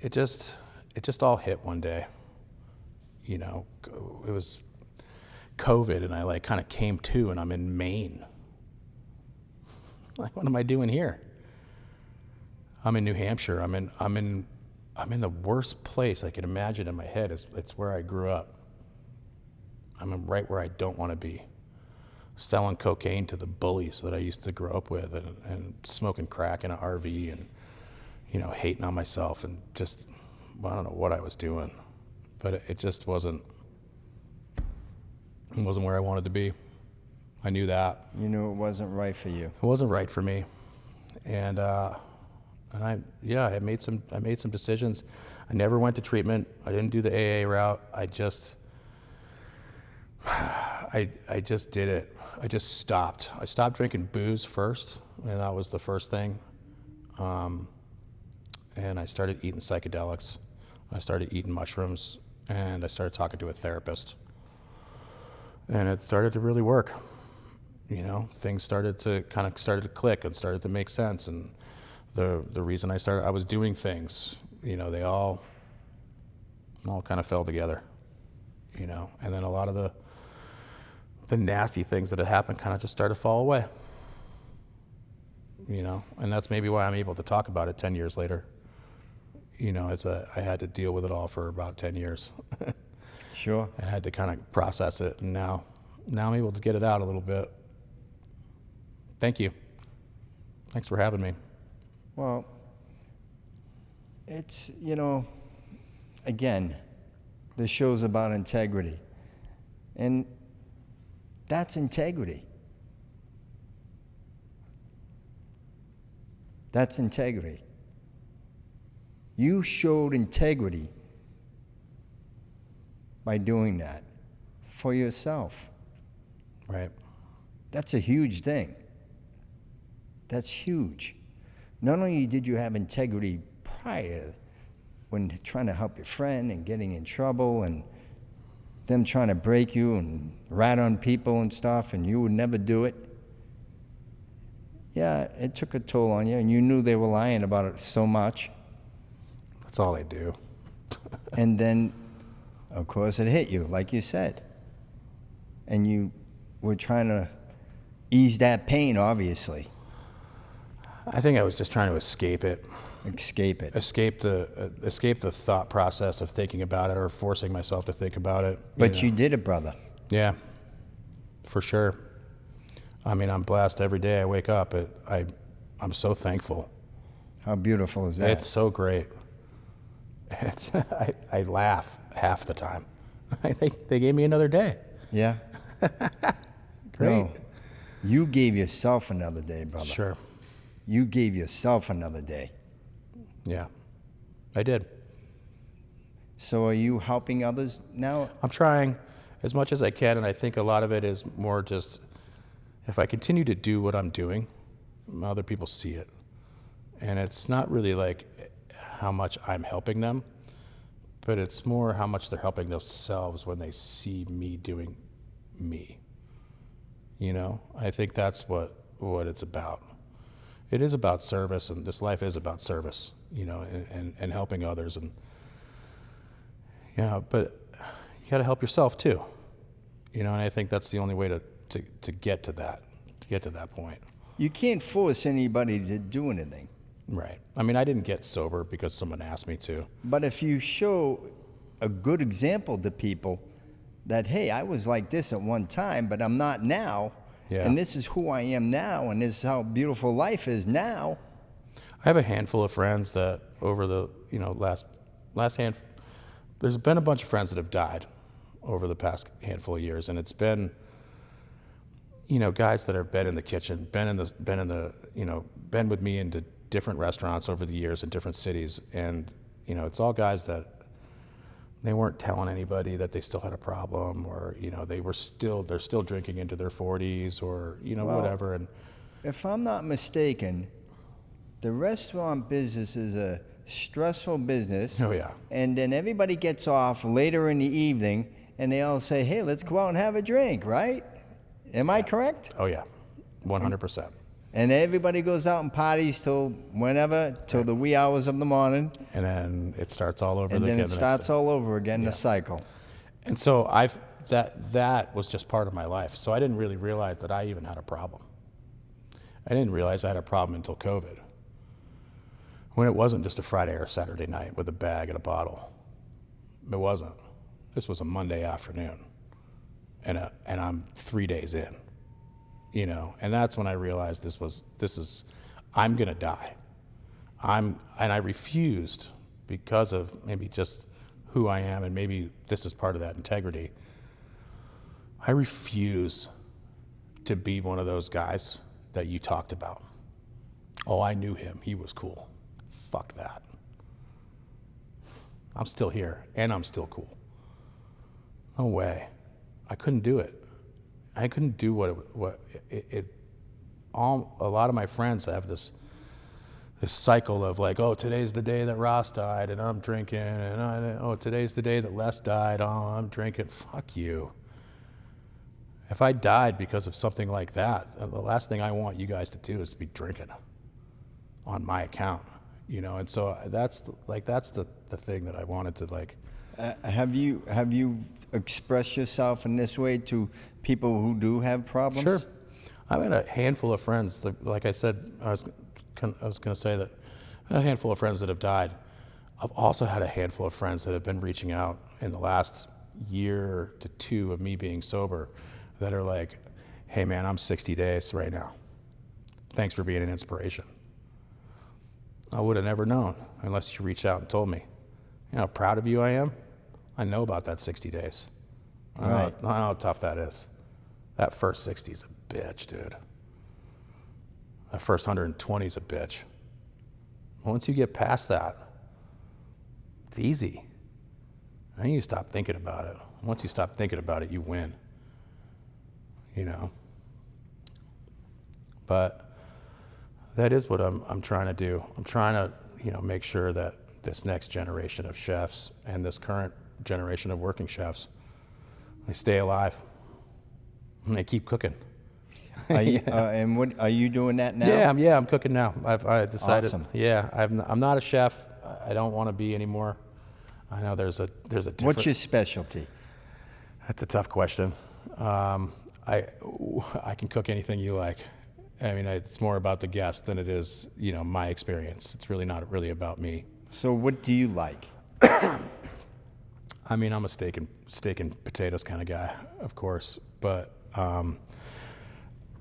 it just all hit one day. You know, it was COVID, and I like kind of came to, and I'm in Maine. Like, what am I doing here? I'm in New Hampshire. I'm in the worst place I can imagine in my head. It's where I grew up. I'm right where I don't want to be. Selling cocaine to the bullies that I used to grow up with, and smoking crack in an RV, and, you know, hating on myself, and just, well, I don't know what I was doing, but it just wasn't where I wanted to be. I knew that. You knew it wasn't right for you. It wasn't right for me, and I made some decisions. I never went to treatment. I didn't do the AA route. I just did it. I just stopped. I stopped drinking booze first, and that was the first thing. And I started eating psychedelics. I started eating mushrooms, and I started talking to a therapist. And it started to really work. You know, things started to click and started to make sense. And the reason I was doing things, you know, they all kind of fell together, you know, and then a lot of the nasty things that had happened kind of just started to fall away, you know, and that's maybe why I'm able to talk about it 10 years later. You know, I had to deal with it all for about 10 years. Sure. And I had to kind of process it, and now I'm able to get it out a little bit. Thank you. Thanks for having me. Well, it's, you know, again, the show's about integrity. And that's integrity. That's integrity. You showed integrity by doing that for yourself. Right. That's a huge thing. That's huge. Not only did you have integrity prior, when trying to help your friend and getting in trouble and them trying to break you and rat on people and stuff, and you would never do it. Yeah, it took a toll on you, and you knew they were lying about it so much. That's all they do. And then, of course, it hit you, like you said. and you were trying to ease that pain, obviously. I think I was just trying to escape it. Escape it. Escape the thought process of thinking about it or forcing myself to think about it. But you did it, brother. Yeah, for sure. I mean, I'm blessed every day I wake up. I'm so thankful. How beautiful is that? It's so great. I laugh half the time. They gave me another day. Yeah. Great. No, you gave yourself another day, brother. Sure. You gave yourself another day. Yeah, I did. So are you helping others now? I'm trying as much as I can, and I think a lot of it is more just if I continue to do what I'm doing, other people see it. And it's not really like how much I'm helping them, but it's more how much they're helping themselves when they see me doing me. You know, I think that's what it's about. It is about service, and this life is about service, you know, and helping others. And yeah, but you got to help yourself too, you know, and I think that's the only way to get to that point. You can't force anybody to do anything. Right. I mean, I didn't get sober because someone asked me to. But if you show a good example to people that, hey, I was like this at one time, but I'm not now. Yeah. And this is who I am now, and this is how beautiful life is now. I have a handful of friends that over the, you know, last there's been a bunch of friends that have died over the past handful of years, and it's been, you know, guys that have been in the kitchen, been with me into different restaurants over the years in different cities, and you know, it's all guys that they weren't telling anybody that they still had a problem, or you know, they're still drinking into their 40s, or you know, whatever. And if I'm not mistaken, the restaurant business is a stressful business. Oh yeah. And then everybody gets off later in the evening, and they all say, "Hey, let's go out and have a drink," right? Am I correct? Oh yeah, 100%. And everybody goes out and parties till whenever, till the wee hours of the morning. And then it starts all over And again. then it starts all over again, the cycle. And so that was just part of my life. So I didn't really realize that I even had a problem. I didn't realize I had a problem until COVID. When it wasn't just a Friday or Saturday night with a bag and a bottle. It wasn't. This was a Monday afternoon. And I'm 3 days in. You know, and that's when I realized I'm gonna die. And I refused, because of maybe just who I am, and maybe this is part of that integrity. I refuse to be one of those guys that you talked about. Oh, I knew him, he was cool. Fuck that. I'm still here, and I'm still cool. No way. I couldn't do it. I couldn't do a lot of my friends have this cycle of like, oh, today's the day that Ross died and I'm drinking, and today's the day that Les died, oh, I'm drinking. Fuck you. If I died because of something like that, the last thing I want you guys to do is to be drinking on my account, you know. And so that's the thing that I wanted to like. Have you expressed yourself in this way to people who do have problems? Sure. I've had a handful of friends. Like I said, I was going to say that a handful of friends that have died. I've also had a handful of friends that have been reaching out in the last year to two of me being sober, that are like, "Hey man, I'm 60 days right now. Thanks for being an inspiration." I would have never known unless you reached out and told me. You know how proud of you I am? I know about that 60 days. I know how tough that is. That first 60 is a bitch, dude. That first 120 is a bitch. Once you get past that, it's easy. Then you stop thinking about it. Once you stop thinking about it, you win. You know? But that is what I'm trying to do. I'm trying to, you know, make sure that this next generation of chefs and this current generation of working chefs, they stay alive and they keep cooking. And what are you doing that now? Yeah, I'm cooking now. I decided. Awesome. Yeah, I'm not a chef. I don't want to be anymore. I know there's a different. What's your specialty? That's a tough question. I can cook anything you like. I mean, it's more about the guest than it is, my experience. It's really not really about me. So what do you like? I mean, I'm a steak and potatoes kind of guy, of course. But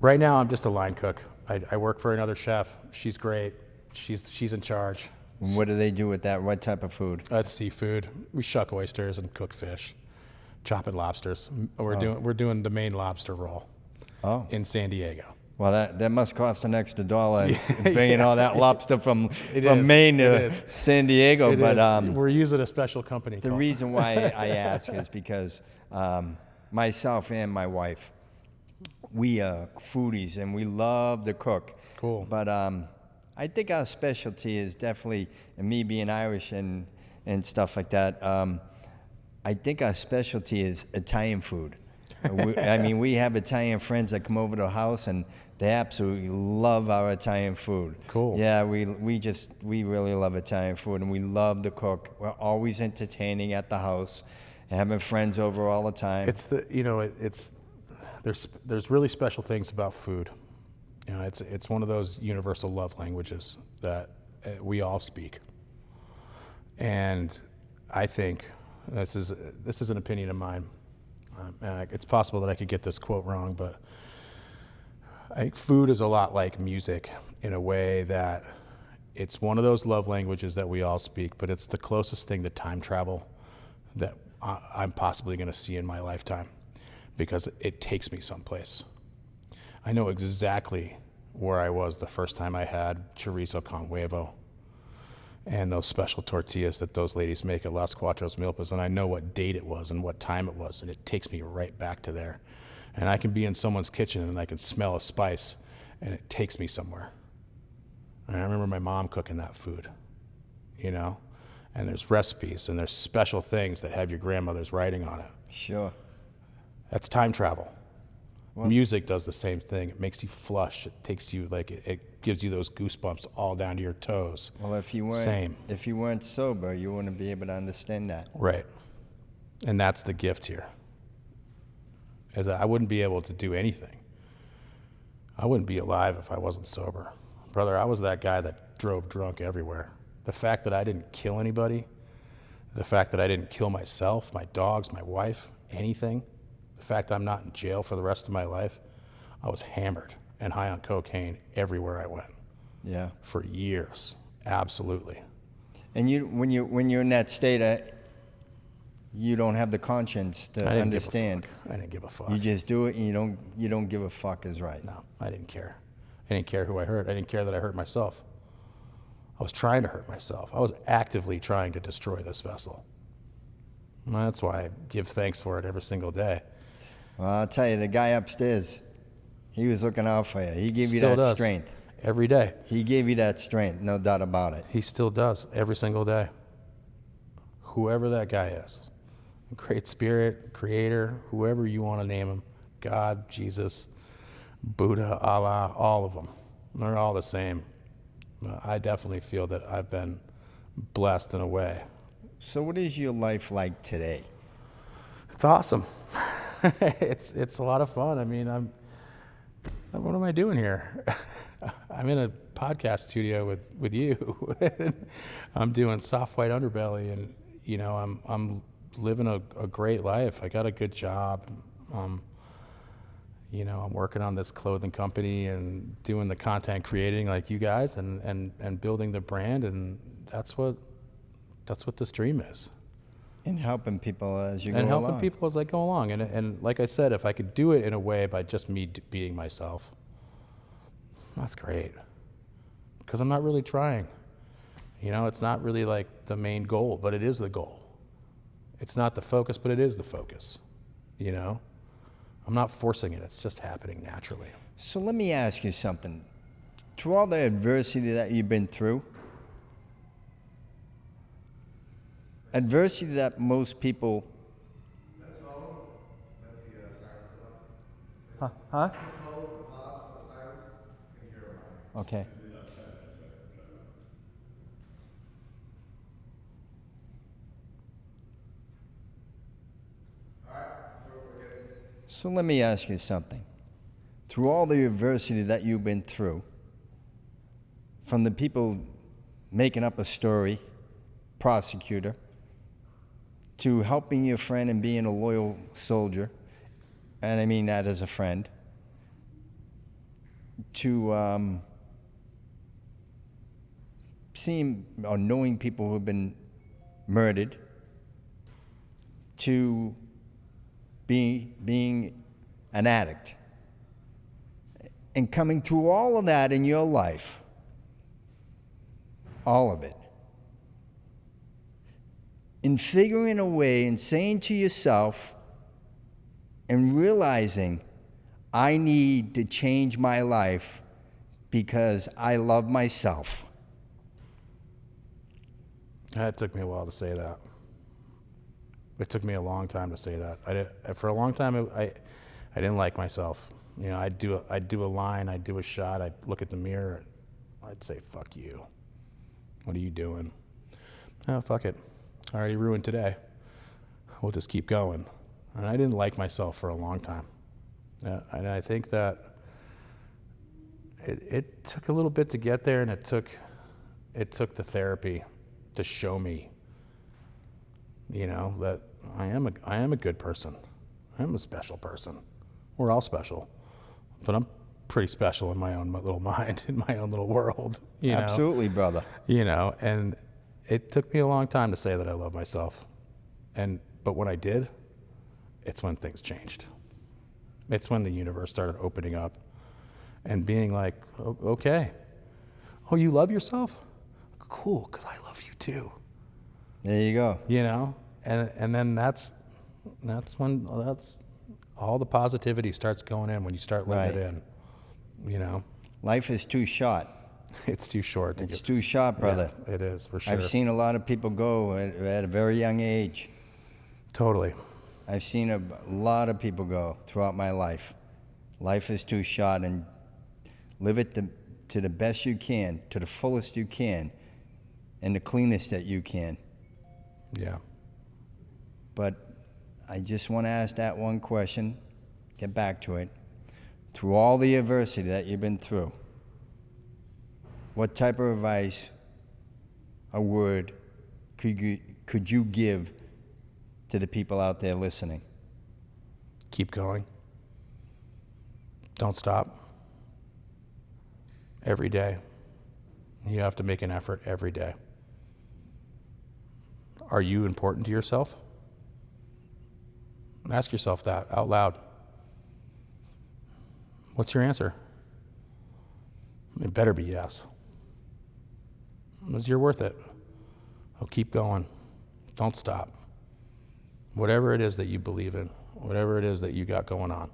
right now, I'm just a line cook. I work for another chef. She's great. She's in charge. What do they do with that? What type of food? It's seafood. We shuck oysters and cook fish, chopping lobsters. We're doing the Maine lobster roll in San Diego. Well, that must cost an extra $1 bringing all that lobster from is. Maine to San Diego. We're using a special company. The reason why I ask is because myself and my wife, we are foodies and we love to cook. Cool. But I think our specialty is definitely, and me being Irish and stuff like that, I think our specialty is Italian food. We have Italian friends that come over to the house and they absolutely love our Italian food. Cool. Yeah, we really love Italian food and we love to cook. We're always entertaining at the house, having friends over all the time. There's really special things about food. It's one of those universal love languages that we all speak. And I think this is an opinion of mine. It's possible that I could get this quote wrong, but I think food is a lot like music in a way that it's one of those love languages that we all speak, but it's the closest thing to time travel that I'm possibly going to see in my lifetime because it takes me someplace. I know exactly where I was the first time I had chorizo con huevo and those special tortillas that those ladies make at Las Cuatros Milpas, and I know what date it was and what time it was, and it takes me right back to there. And I can be in someone's kitchen and I can smell a spice, and it takes me somewhere. And I remember my mom cooking that food, and there's recipes and there's special things that have your grandmother's writing on it. Sure. That's time travel. Well, music does the same thing. It makes you flush. It takes you it gives you those goosebumps all down to your toes. Well, if you weren't sober, you wouldn't be able to understand that. Right. And that's the gift here. Is that I wouldn't be able to do anything. I wouldn't be alive if I wasn't sober. Brother, I was that guy that drove drunk everywhere. The fact that I didn't kill anybody, the fact that I didn't kill myself, my dogs, my wife, anything, the fact I'm not in jail for the rest of my life, I was hammered and high on cocaine everywhere I went. Yeah. For years. Absolutely. And when you're in that state, you don't have the conscience to understand. I didn't give a fuck. You just do it, and you don't give a fuck is right. No, I didn't care. I didn't care who I hurt. I didn't care that I hurt myself. I was trying to hurt myself. I was actively trying to destroy this vessel. And that's why I give thanks for it every single day. Well, I'll tell you, the guy upstairs, he was looking out for you. He gave you Still that does. strength. Every day. He gave you that strength, no doubt about it. He still does, every single day. Whoever that guy is. Great Spirit, Creator, whoever you want to name him. God, Jesus, Buddha, Allah, all of them. They're all the same. I definitely feel that I've been blessed in a way. So what is your life like today? It's awesome. It's a lot of fun. I mean, what am I doing here? I'm in a podcast studio with you. I'm doing Soft White Underbelly, and I'm living a great life. I got a good job. I'm working on this clothing company and doing the content creating like you guys, and building the brand, and that's what this dream is. And helping people as you go along. And helping people as I go along. And like I said, if I could do it in a way by just me being myself, that's great. Because I'm not really trying. It's not really like the main goal, but it is the goal. It's not the focus, but it is the focus. I'm not forcing it. It's just happening naturally. So let me ask you something. Through all the adversity that you've been through, adversity that most people... Let's hold. Let the silence go up. Huh? Just hold the pause for the silence and hear it. Okay. So let me ask you something. Through all the adversity that you've been through, from the people making up a story, prosecutor, to helping your friend and being a loyal soldier, and I mean that as a friend, to seeing or knowing people who have been murdered, to being an addict, and coming through all of that in your life, all of it, in figuring a way and saying to yourself and realizing, I need to change my life because I love myself. It took me a while to say that. It took me a long time to say that. For a long time, I didn't like myself. You know, I'd do a line, I'd do a shot, I'd look at the mirror, I'd say, fuck you. What are you doing? Oh, fuck it. I already ruined today. We'll just keep going. And I didn't like myself for a long time. And I think that it took a little bit to get there, and it took the therapy to show me, you know, that I am a good person. I'm a special person. We're all special. But I'm pretty special in my own little mind, in my own little world. You know? Absolutely, brother. You know, and it took me a long time to say that I love myself. But when I did, it's when things changed. It's when the universe started opening up and being like, okay, oh, you love yourself? Cool, because I love you too. There you go. You know, and then that's when all the positivity starts going in, when you start letting it in. You know, life is too short. It's too short. It's too short, brother. Yeah, it is, for sure. I've seen a lot of people go at a very young age. Totally. I've seen a lot of people go throughout my life. Life is too short, and live it to the best you can, to the fullest you can, and the cleanest that you can. Yeah. But I just want to ask that one question, get back to it. Through all the adversity that you've been through, what type of advice, a word, could you give to the people out there listening? Keep going. Don't stop. Every day. You have to make an effort every day. Are you important to yourself? Ask yourself that out loud. What's your answer? It better be yes. Because you're worth it. Oh, keep going. Don't stop. Whatever it is that you believe in, whatever it is that you got going on,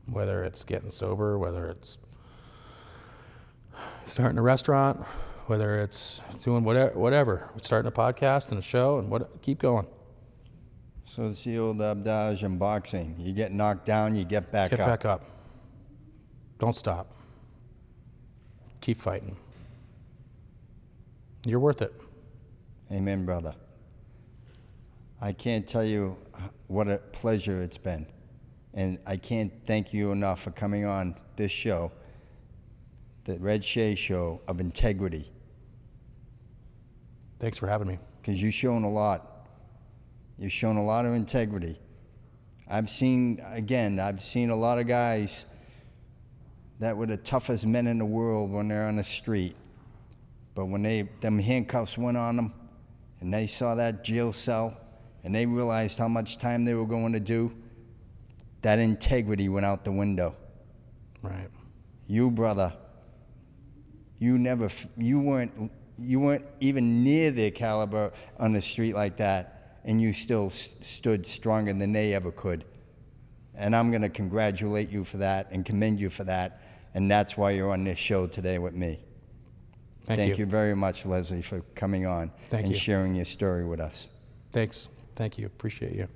whether it's getting sober, whether it's starting a restaurant, whether it's doing whatever, starting a podcast and a show, and keep going. So it's the old adage in boxing. You get knocked down, you get back up. Get back up. Don't stop. Keep fighting. You're worth it. Amen, brother. I can't tell you what a pleasure it's been. And I can't thank you enough for coming on this show, the Red Shea Show of Integrity. Thanks for having me. Because you've shown a lot. You've shown a lot of integrity. I've seen a lot of guys that were the toughest men in the world when they're on the street. But when them handcuffs went on them, and they saw that jail cell, and they realized how much time they were going to do, that integrity went out the window. Right. You, brother, you weren't even near their caliber on the street like that, and you still stood stronger than they ever could. And I'm going to congratulate you for that and commend you for that, and that's why you're on this show today with me. Thank you very much, Leslie, for coming on and sharing your story with us. Thanks. Thank you. Appreciate you.